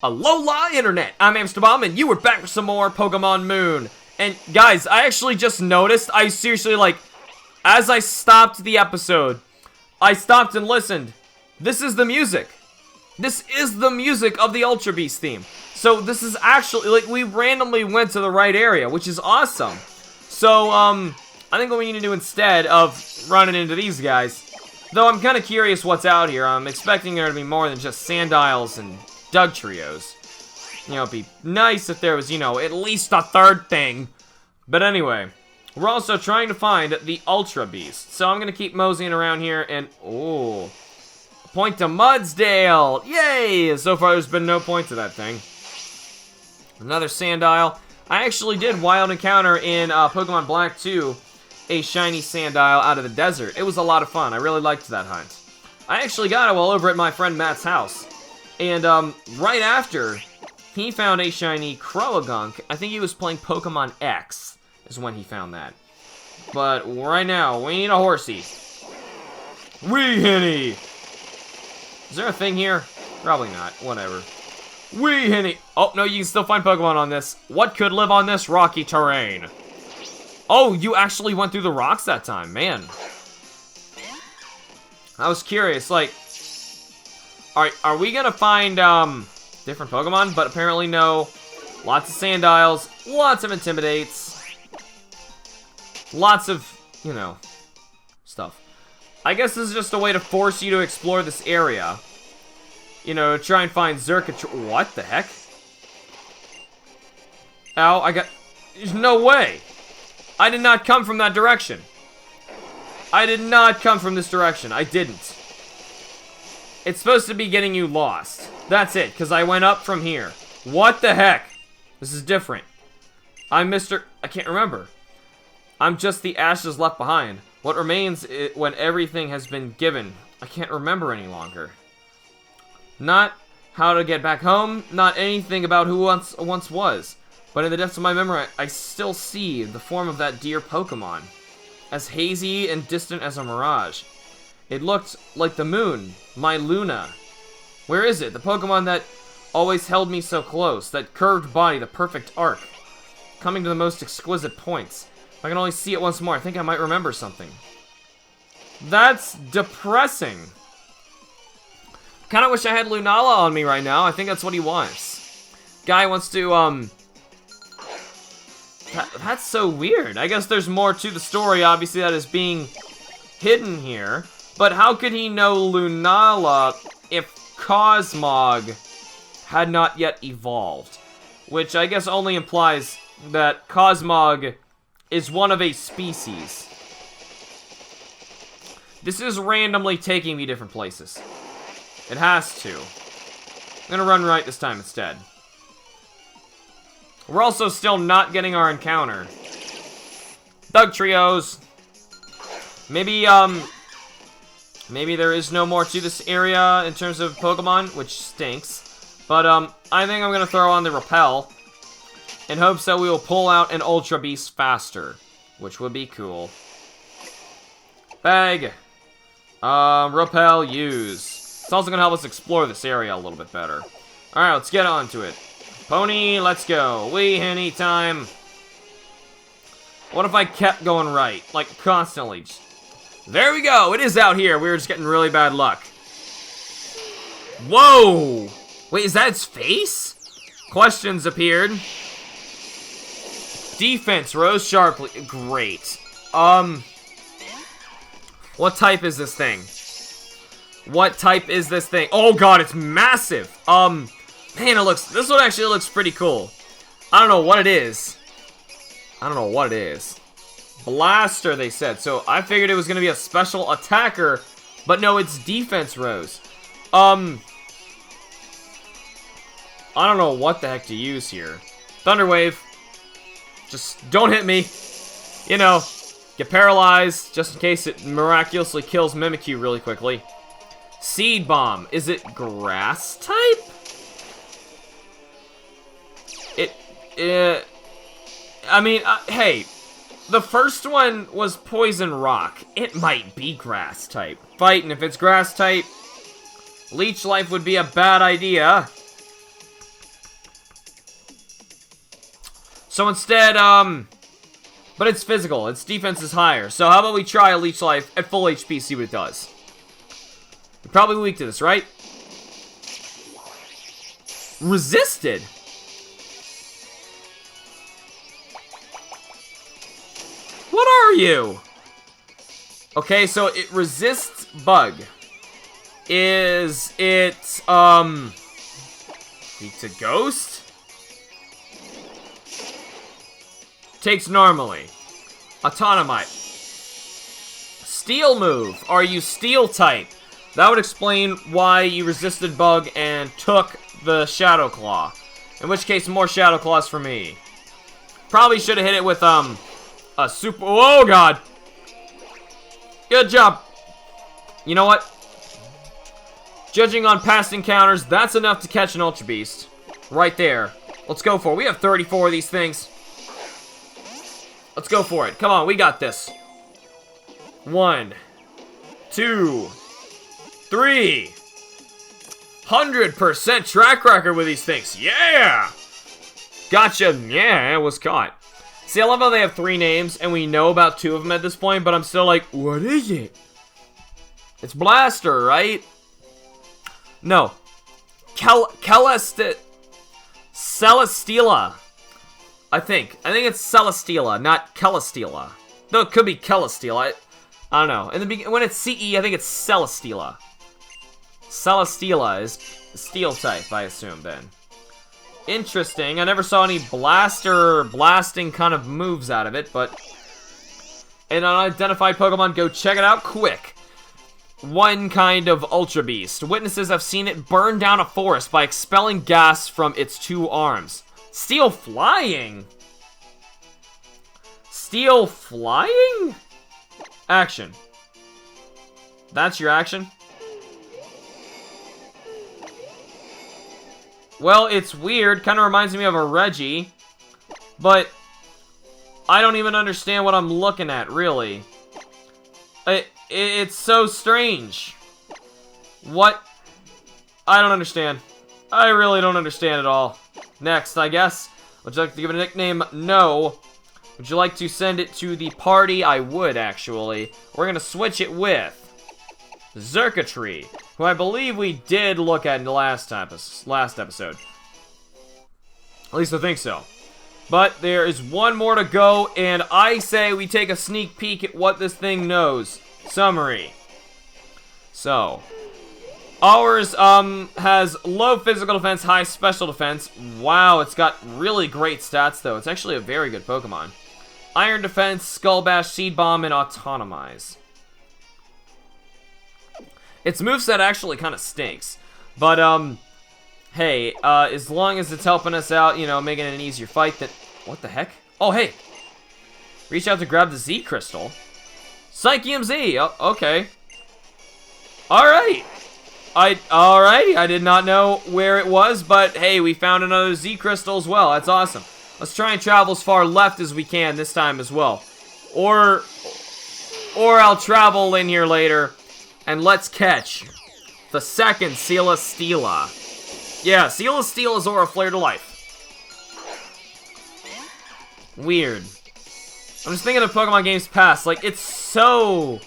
Alola Internet, I'm HamsterBomb, and you are back with some more Pokemon Moon. And guys, I actually just noticed, I seriously, as I stopped the episode, I stopped and listened. This is the music. This is the music of the Ultra Beast theme. So this is actually, we randomly went to the right area, which is awesome. So, I think what we need to do instead of running into these guys, though I'm kind of curious what's out here. I'm expecting there to be more than just Sandiles and Dugtrios. You know, it'd be nice if there was, you know, at least a third thing. But anyway, we're also trying to find the Ultra Beast. So I'm going to keep moseying around here and, oh, point to Mudsdale. Yay! So far there's been no point to that thing. Another Sandile. I actually did wild encounter in Pokemon Black 2 a shiny Sandile out of the desert. It was a lot of fun. I really liked that hunt. I actually got it while over at my friend Matt's house. And right after, he found a shiny Croagunk. I think he was playing Pokemon X is when he found that. But right now, we need a horsey. Weehitty! Is there a thing here? Probably not. Whatever. Weehitty! Oh, no, you can still find Pokemon on this. What could live on this rocky terrain? Oh, you actually went through the rocks that time. Man. I was curious, are we gonna find, different Pokemon? But apparently no. Lots of Sandiles, lots of Intimidates, lots of, you know, stuff. I guess this is just a way to force you to explore this area. You know, try and find Xurkitree. What the heck? Ow, there's no way. I did not come from that direction. I did not come from this direction. I didn't. It's supposed to be getting you lost. That's it, because I went up from here. What the heck? This is different. I'm Mr. I can't remember. I'm just the ashes left behind. What remains when everything has been given. I can't remember any longer. Not how to get back home, not anything about who once was. But in the depths of my memory, I still see the form of that dear Pokemon. As hazy and distant as a mirage. It looked like the moon, my Luna. Where is it? The Pokemon that always held me so close. That curved body, the perfect arc. Coming to the most exquisite points. If I can only see it once more, I think I might remember something. That's depressing. Kinda wish I had Lunala on me right now. I think that's what he wants. Guy wants to, That's so weird. I guess there's more to the story, obviously, that is being hidden here. But how could he know Lunala if Cosmog had not yet evolved? Which I guess only implies that Cosmog is one of a species. This is randomly taking me different places. It has to. I'm gonna run right this time instead. We're also still not getting our encounter. Dugtrios. Maybe there is no more to this area in terms of Pokemon, which stinks. But, I think I'm gonna throw on the Repel in hopes that we will pull out an Ultra Beast faster, which would be cool. Bag. Repel, use. It's also gonna help us explore this area a little bit better. Alright, let's get on to it. Pony, let's go. Weehitty time. What if I kept going right? Like, constantly. There we go. It is out here. We were just getting really bad luck. Whoa. Wait, is that its face? Questions appeared. Defense rose sharply. Great. What type is this thing? What type is this thing? Oh god, it's massive. Man, this one actually looks pretty cool. I don't know what it is. Blaster, they said. So I figured it was going to be a special attacker, but no, it's defense rose. I don't know what the heck to use here. Thunder Wave. Just don't hit me. You know, get paralyzed just in case it miraculously kills Mimikyu really quickly. Seed Bomb. Is it grass type? I mean, hey, the first one was Poison Rock. It might be grass type. Fight, and if it's grass type, Leech Life would be a bad idea. So instead, but it's physical. Its defense is higher. So how about we try a Leech Life at full HP, see what it does. You're probably weak to this, right? Resisted? What are you? Okay, so it resists bug. Is it, weak to ghost? Takes normally. Autonomite. Steel move. Are you steel type? That would explain why you resisted bug and took the Shadow Claw. In which case, more Shadow Claws for me. Probably should have hit it with, a super... Oh, God! Good job! You know what? Judging on past encounters, that's enough to catch an Ultra Beast. Right there. Let's go for it. We have 34 of these things. Let's go for it. Come on, we got this. 1, 2, 3. 100% track record with these things. Yeah! Gotcha. Yeah, it was caught. See, I love how they have 3 names, and we know about 2 of them at this point, but I'm still like, what is it? It's Blaster, right? No. Celesteela. I think it's Celesteela, not Celesteela. Though it could be Celesteela. I don't know. When it's CE, I think it's Celesteela. Celesteela is steel type, I assume, then. Interesting. I never saw any blasting kind of moves out of it, but... An unidentified Pokemon, go check it out quick. One kind of Ultra Beast. Witnesses have seen it burn down a forest by expelling gas from its 2 arms. Steel flying? Steel flying? Action. That's your action? Well, it's weird. Kind of reminds me of a Reggie. But I don't even understand what I'm looking at, really. It's so strange. What? I don't understand. I really don't understand at all. Next, I guess. Would you like to give it a nickname? No. Would you like to send it to the party? I would, actually. We're going to switch it with Xurkitree, who I believe we did look at in the last episode. At least I think so. But there is one more to go, and I say we take a sneak peek at what this thing knows. Summary. So, ours has low physical defense, high special defense. Wow, it's got really great stats, though. It's actually a very good Pokemon. Iron defense, Skull Bash, Seed Bomb, and Autonomize. Its moveset actually kind of stinks. But, hey, as long as it's helping us out, you know, making it an easier fight, then... What the heck? Oh, hey! Reach out to grab the Z Crystal. Psychium Z! Oh, okay. Alright! Alrighty, I did not know where it was, but hey, we found another Z Crystal as well. That's awesome. Let's try and travel as far left as we can this time as well. Or I'll travel in here later, and let's catch the second Celesteela. Yeah, Celesteela's Aura Flare to life. Weird. I'm just thinking of Pokemon games past. Like, it's so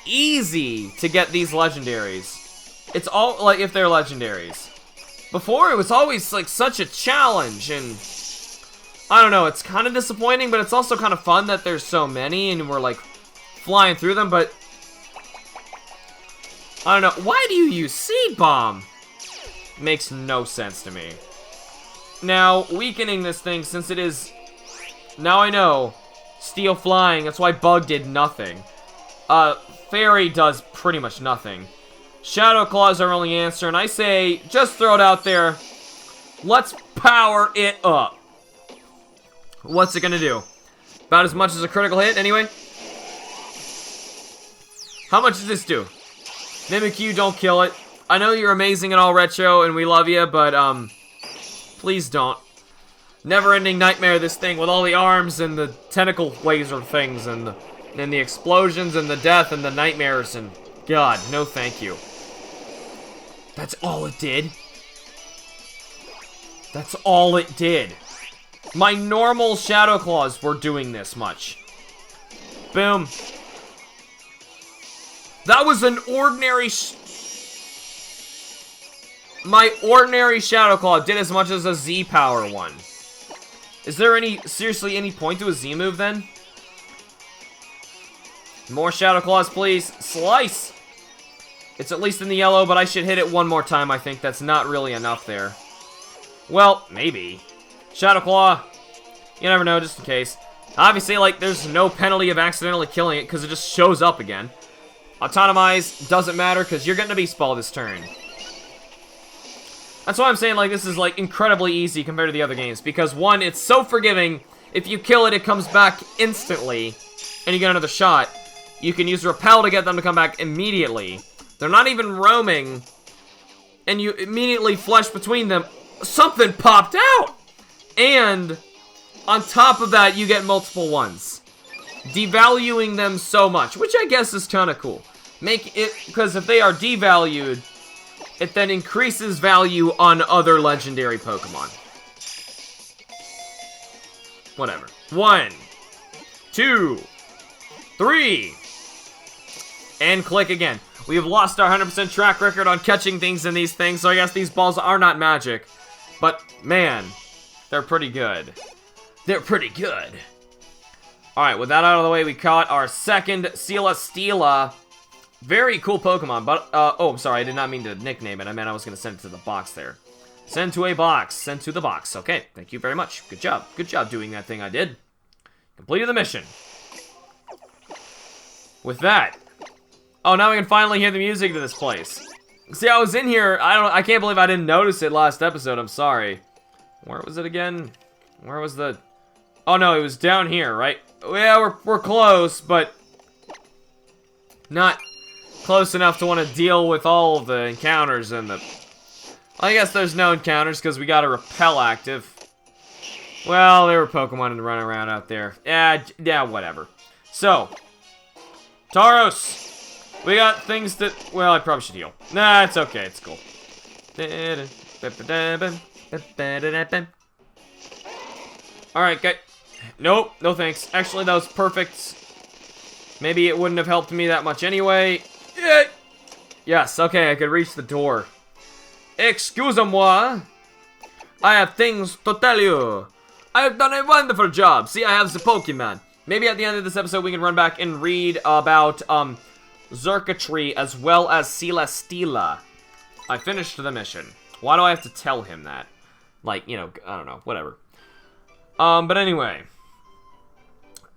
easy to get these legendaries. It's all, like, if they're legendaries. Before, it was always, like, such a challenge, and... I don't know, it's kind of disappointing, but it's also kind of fun that there's so many, and we're, like, flying through them, but... I don't know. Why do you use Seed Bomb? Makes no sense to me. Now, weakening this thing, since it is... Now I know. Steel flying, that's why Bug did nothing. Fairy does pretty much nothing. Shadow Claw's our only answer, and I say, just throw it out there. Let's power it up. What's it gonna do? About as much as a critical hit, anyway? How much does this do? Mimikyu, don't kill it. I know you're amazing at all, Retro, and we love you, but, please don't. Never-ending nightmare, this thing, with all the arms and the tentacle laser things, and the explosions, and the death, and the nightmares, and... God, no thank you. That's all it did? That's all it did. My normal Shadow Claws were doing this much. Boom. That was an ordinary... My ordinary Shadow Claw did as much as a Z-Power one. Is there seriously any point to a Z move then? More Shadow Claws, please. Slice! It's at least in the yellow, but I should hit it one more time, I think. That's not really enough there. Well, maybe. Shadow Claw. You never know, just in case. Obviously, like, there's no penalty of accidentally killing it, because it just shows up again. Autotomize doesn't matter, because you're getting a Beast Ball this turn. That's why I'm saying, like, this is, like, incredibly easy compared to the other games. Because, one, it's so forgiving. If you kill it, it comes back instantly. And you get another shot. You can use Repel to get them to come back immediately. They're not even roaming. And you immediately flush between them. Something popped out! And, on top of that, you get multiple ones. Devaluing them so much. Which I guess is kind of cool. Make it, because if they are devalued... it then increases value on other legendary Pokemon. Whatever. 1, 2, 3. And click again. We have lost our 100% track record on catching things in these things, so I guess these balls are not magic. But, man, they're pretty good. They're pretty good. Alright, with that out of the way, we caught our second Celesteela. Very cool Pokemon, but, oh, I'm sorry, I did not mean to nickname it. I meant I was going to send it to the box there. Send to a box. Send to the box. Okay, thank you very much. Good job. Good job doing that thing I did. Completed the mission. With that. Oh, now we can finally hear the music to this place. See, I was in here. I can't believe I didn't notice it last episode. I'm sorry. Where was it again? Where was the... oh, no, it was down here, right? Yeah, we're close, but... not... close enough to want to deal with all of the encounters and the... I guess there's no encounters because we got a Repel active. Well, there were Pokemon running around out there. Yeah, whatever. So, Tauros, we got things that... well, I probably should heal. Nah, it's okay. It's cool. Alright, guys. Nope, no thanks. Actually, that was perfect. Maybe it wouldn't have helped me that much anyway. Yes, okay, I could reach the door. Excuse-moi. I have things to tell you. I have done a wonderful job. See, I have the Pokemon. Maybe at the end of this episode we can run back and read about Xurkitree as well as Celesteela. I finished the mission. Why do I have to tell him that? Like, you know, I don't know, whatever. But anyway.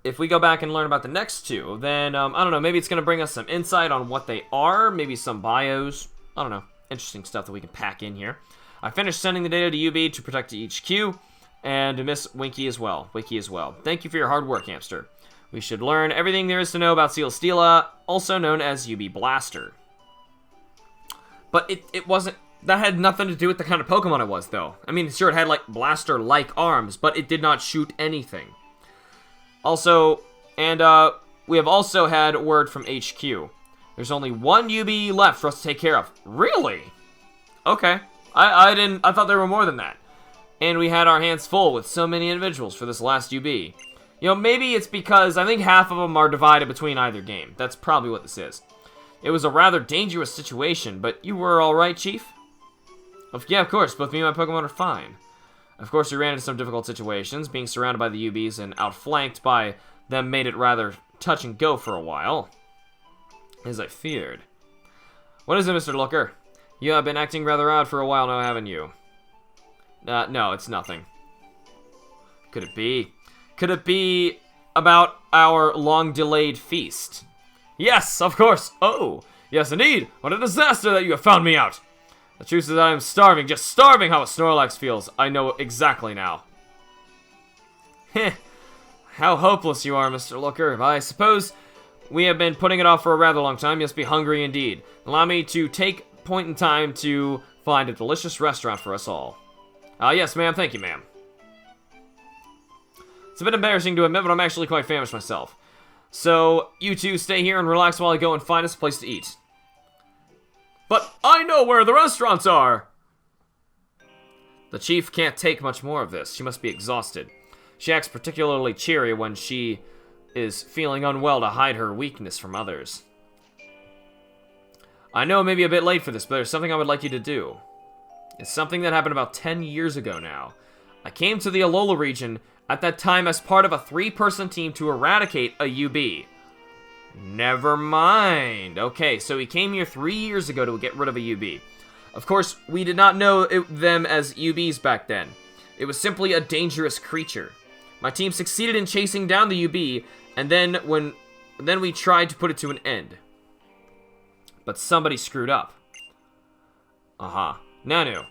If we go back and learn about the next two, then, I don't know, maybe it's going to bring us some insight on what they are, maybe some bios, I don't know, interesting stuff that we can pack in here. I finished sending the data to UB to protect HQ, and to Miss Winky as well. Thank you for your hard work, Hamster. We should learn everything there is to know about Celesteela, also known as UB Blaster. But it wasn't, that had nothing to do with the kind of Pokemon it was, though. I mean, sure, it had, like, blaster-like arms, but it did not shoot anything. Also, and we have also had word from HQ. There's only one UB left for us to take care of. Really? Okay. I thought there were more than that. And we had our hands full with so many individuals for this last UB. You know, maybe it's because I think half of them are divided between either game. That's probably what this is. It was a rather dangerous situation, but you were alright, Chief? Yeah, of course. Both me and my Pokemon are fine. Of course, we ran into some difficult situations. Being surrounded by the UBs and outflanked by them made it rather touch and go for a while. As I feared. What is it, Mr. Looker? You have been acting rather odd for a while now, haven't you? No, it's nothing. Could it be? Could it be about our long-delayed feast? Yes, of course. Oh, yes indeed. What a disaster that you have found me out. The truth is that I am starving, just starving how a Snorlax feels. I know exactly now. Heh. How hopeless you are, Mr. Looker. I suppose we have been putting it off for a rather long time. You must be hungry indeed. Allow me to take point in time to find a delicious restaurant for us all. Yes, ma'am. Thank you, ma'am. It's a bit embarrassing to admit, but I'm actually quite famished myself. So, you two stay here and relax while I go and find us a place to eat. But I know where the restaurants are! The chief can't take much more of this. She must be exhausted. She acts particularly cheery when she is feeling unwell to hide her weakness from others. I know it may be a bit late for this, but there's something I would like you to do. It's something that happened about 10 years ago now. I came to the Alola region at that time as part of a 3-person team to eradicate a UB. Never mind. Okay, so he came here 3 years ago to get rid of a UB. Of course, we did not know them as UBs back then. It was simply a dangerous creature. My team succeeded in chasing down the UB, and then we tried to put it to an end. But somebody screwed up. Aha. Nanu.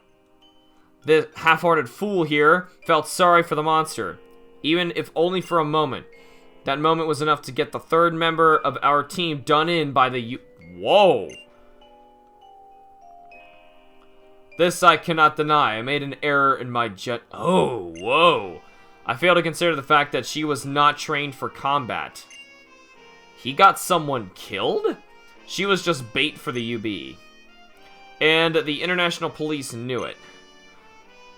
The half-hearted fool here felt sorry for the monster, even if only for a moment. That moment was enough to get the 3rd member of our team done in by the Whoa! This I cannot deny. I made an error in my Oh, whoa. I fail to consider the fact that she was not trained for combat. He got someone killed? She was just bait for the UB. And the international police knew it.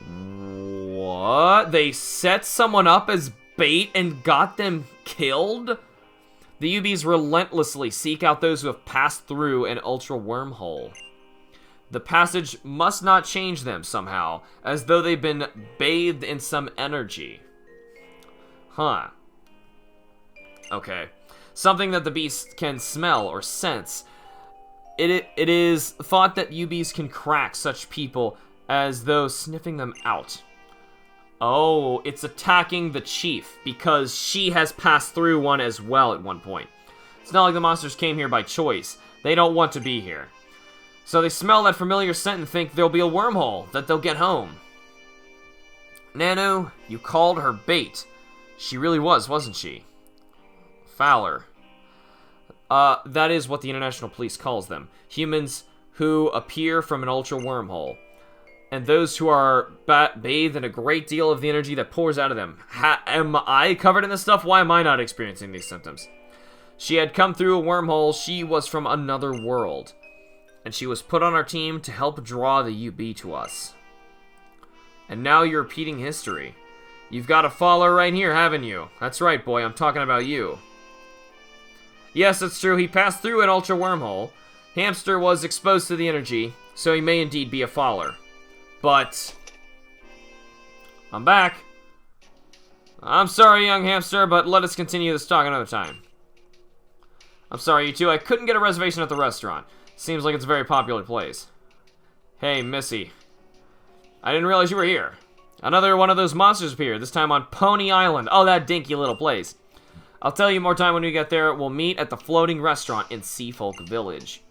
What? They set someone up as bait and got them killed? The UBs relentlessly seek out those who have passed through an ultra wormhole. The passage must not change them somehow, as though they've been bathed in some energy. Huh. Okay. Something that the beast can smell or sense. It is thought that UBs can crack such people as though sniffing them out. Oh, it's attacking the chief because she has passed through one as well at one point. It's not like the monsters came here by choice. They don't want to be here. So they smell that familiar scent and think there'll be a wormhole, that they'll get home. Nanu, you called her bait. She really was, wasn't she? Fowler. That is what the international police calls them. Humans who appear from an ultra wormhole. And those who are bathed in a great deal of the energy that pours out of them. Am I covered in this stuff? Why am I not experiencing these symptoms? She had come through a wormhole. She was from another world. And she was put on our team to help draw the UB to us. And now you're repeating history. You've got a follower right here, haven't you? That's right, boy. I'm talking about you. Yes, it's true. He passed through an ultra wormhole. Hamster was exposed to the energy, so he may indeed be a follower. But I'm back. I'm sorry, young hamster, but let us continue this talk another time. I'm sorry, you two. I couldn't get a reservation at the restaurant. Seems like it's a very popular place. Hey, Missy. I didn't realize you were here. Another one of those monsters appeared, this time on Pony Island. Oh, that dinky little place. I'll tell you more time when we get there. We'll meet at the floating restaurant in Seafolk Village.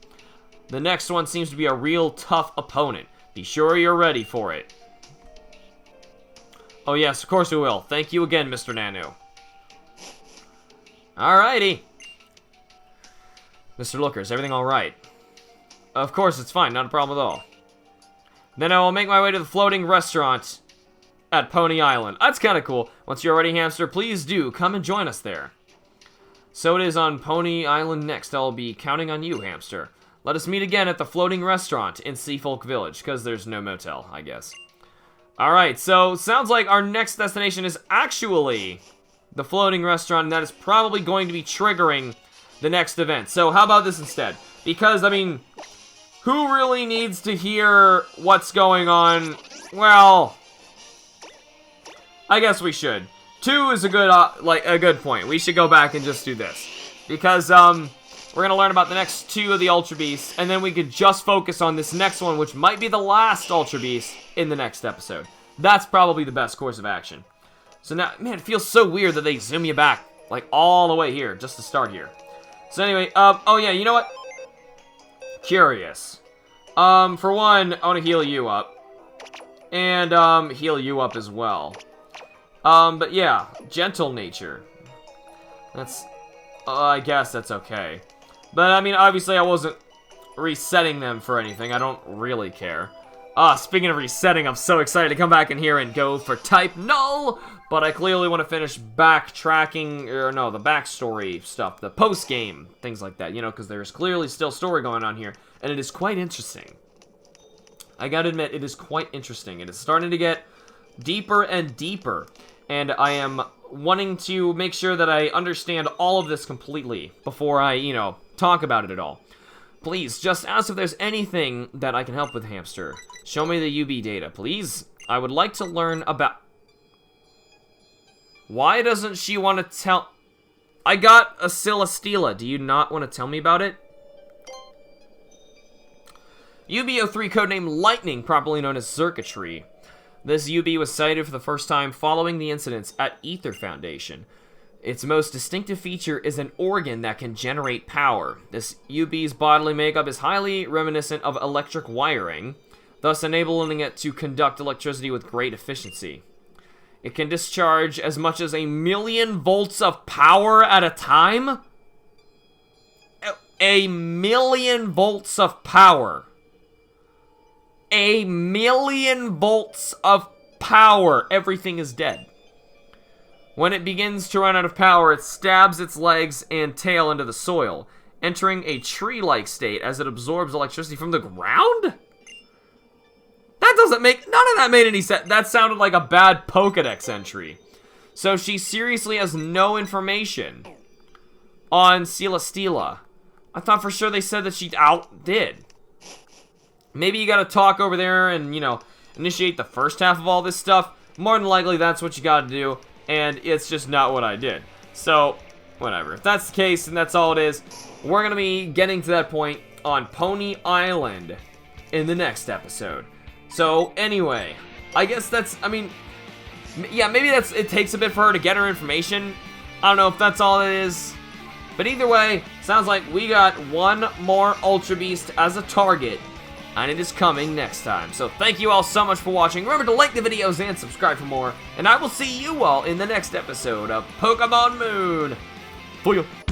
The next one seems to be a real tough opponent. Be sure you're ready for it. Oh yes, of course we will. Thank you again, Mr. Nanu. Alrighty. Mr. Looker, is everything alright? Of course, it's fine. Not a problem at all. Then I will make my way to the floating restaurant at Pony Island. That's kind of cool. Once you're ready, hamster, please do come and join us there. So it is on Pony Island next. I'll be counting on you, hamster. Let us meet again at the floating restaurant in Seafolk Village, because there's no motel, I guess. Alright, so sounds like our next destination is actually the floating restaurant, and that is probably going to be triggering the next event. So how about this instead? Because, I mean, who really needs to hear what's going on? Well, I guess we should. 2 is a good point. We should go back and just do this. Because, we're going to learn about the next 2 of the Ultra Beasts, and then we could just focus on this next one, which might be the last Ultra Beast in the next episode. That's probably the best course of action. So now, man, it feels so weird that they zoom you back, like, all the way here, just to start here. So anyway, oh yeah, you know what? Curious. For one, I want to heal you up. And, heal you up as well. But yeah, gentle nature. That's, I guess that's okay. But, I mean, obviously I wasn't resetting them for anything. I don't really care. Speaking of resetting, I'm so excited to come back in here and go for type null! But I clearly want to finish backtracking, or no, the backstory stuff, the post-game, things like that, you know, because there's clearly still story going on here, and it is quite interesting. I gotta admit, it is quite interesting. It is starting to get deeper and deeper. and I am wanting to make sure that I understand all of this completely before I, you know, talk about it at all. Please, just ask if there's anything that I can help with, Hamster. Show me the UB data, please. I would like to learn about... Why doesn't she want to tell... I got a Celesteela. Do you not want to tell me about it? UB-03 codename Lightning, properly known as Xurkitree. This UB was sighted for the first time following the incidents at Ether Foundation. Its most distinctive feature is an organ that can generate power. This UB's bodily makeup is highly reminiscent of electric wiring, thus enabling it to conduct electricity with great efficiency. It can discharge as much as 1,000,000 volts of power at a time? 1,000,000 volts of power. 1,000,000 volts of power. Everything is dead. When it begins to run out of power, it stabs its legs and tail into the soil, entering a tree-like state as it absorbs electricity from the ground? That doesn't make... None of that made any sense. That sounded like a bad Pokédex entry. So she seriously has no information on Celesteela. I thought for sure they said that she outdid. Maybe you gotta talk over there and, you know, initiate the first half of all this stuff. More than likely, that's what you gotta do. And it's just not what I did. So, whatever. If that's the case and that's all it is, we're gonna be getting to that point on Pony Island in the next episode. So, anyway, I guess that's, I mean, yeah, maybe that's, it takes a bit for her to get her information. I don't know if that's all it is. But either way, sounds like we got one more Ultra Beast as a target. And it is coming next time. So thank you all so much for watching. Remember to like the videos and subscribe for more. And I will see you all in the next episode of Pokemon Moon. Booyah.